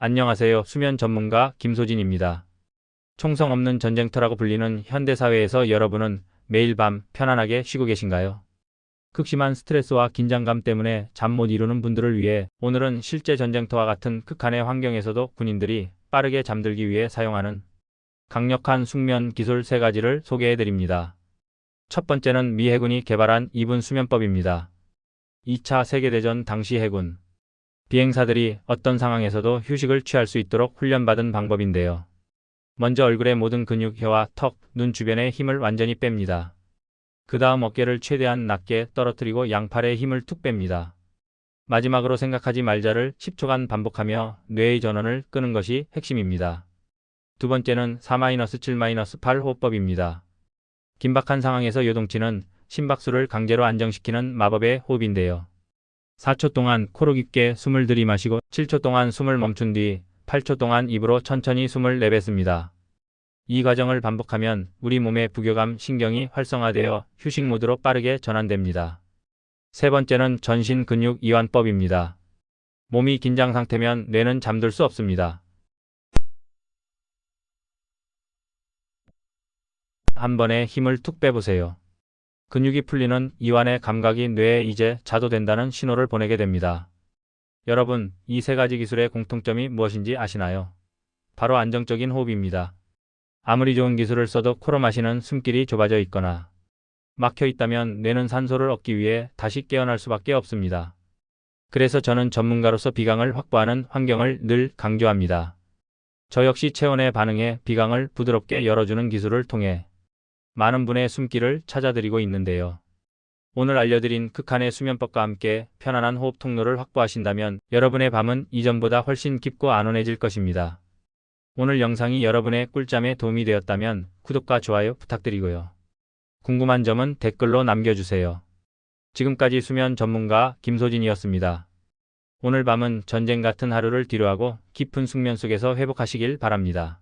안녕하세요. 수면 전문가 김소진입니다. 총성 없는 전쟁터라고 불리는 현대사회에서 여러분은 매일 밤 편안하게 쉬고 계신가요? 극심한 스트레스와 긴장감 때문에 잠 못 이루는 분들을 위해 오늘은 실제 전쟁터와 같은 극한의 환경에서도 군인들이 빠르게 잠들기 위해 사용하는 강력한 숙면 기술 3가지를 소개해 드립니다. 첫 번째는 미 해군이 개발한 2분 수면법입니다. 2차 세계대전 당시 해군 비행사들이 어떤 상황에서도 휴식을 취할 수 있도록 훈련받은 방법인데요. 먼저 얼굴의 모든 근육, 혀와 턱, 눈 주변의 힘을 완전히 뺍니다. 그 다음 어깨를 최대한 낮게 떨어뜨리고 양팔에 힘을 툭 뺍니다. 마지막으로 생각하지 말자를 10초간 반복하며 뇌의 전원을 끄는 것이 핵심입니다. 두 번째는 4-7-8 호흡법입니다. 긴박한 상황에서 요동치는 심박수를 강제로 안정시키는 마법의 호흡인데요. 4초 동안 코로 깊게 숨을 들이마시고 7초 동안 숨을 멈춘 뒤 8초 동안 입으로 천천히 숨을 내뱉습니다. 이 과정을 반복하면 우리 몸의 부교감 신경이 활성화되어 휴식 모드로 빠르게 전환됩니다. 세 번째는 전신 근육 이완법입니다. 몸이 긴장 상태면 뇌는 잠들 수 없습니다. 한 번에 힘을 툭 빼보세요. 근육이 풀리는 이완의 감각이 뇌에 이제 자도 된다는 신호를 보내게 됩니다. 여러분, 이 3가지 기술의 공통점이 무엇인지 아시나요? 바로 안정적인 호흡입니다. 아무리 좋은 기술을 써도 코로 마시는 숨길이 좁아져 있거나 막혀 있다면 뇌는 산소를 얻기 위해 다시 깨어날 수밖에 없습니다. 그래서 저는 전문가로서 비강을 확보하는 환경을 늘 강조합니다. 저 역시 체온에 반응해 비강을 부드럽게 열어주는 기술을 통해 많은 분의 숨길을 찾아드리고 있는데요. 오늘 알려드린 극한의 수면법과 함께 편안한 호흡 통로를 확보하신다면 여러분의 밤은 이전보다 훨씬 깊고 안온해질 것입니다. 오늘 영상이 여러분의 꿀잠에 도움이 되었다면 구독과 좋아요 부탁드리고요. 궁금한 점은 댓글로 남겨주세요. 지금까지 수면 전문가 김소진이었습니다. 오늘 밤은 전쟁 같은 하루를 뒤로하고 깊은 숙면 속에서 회복하시길 바랍니다.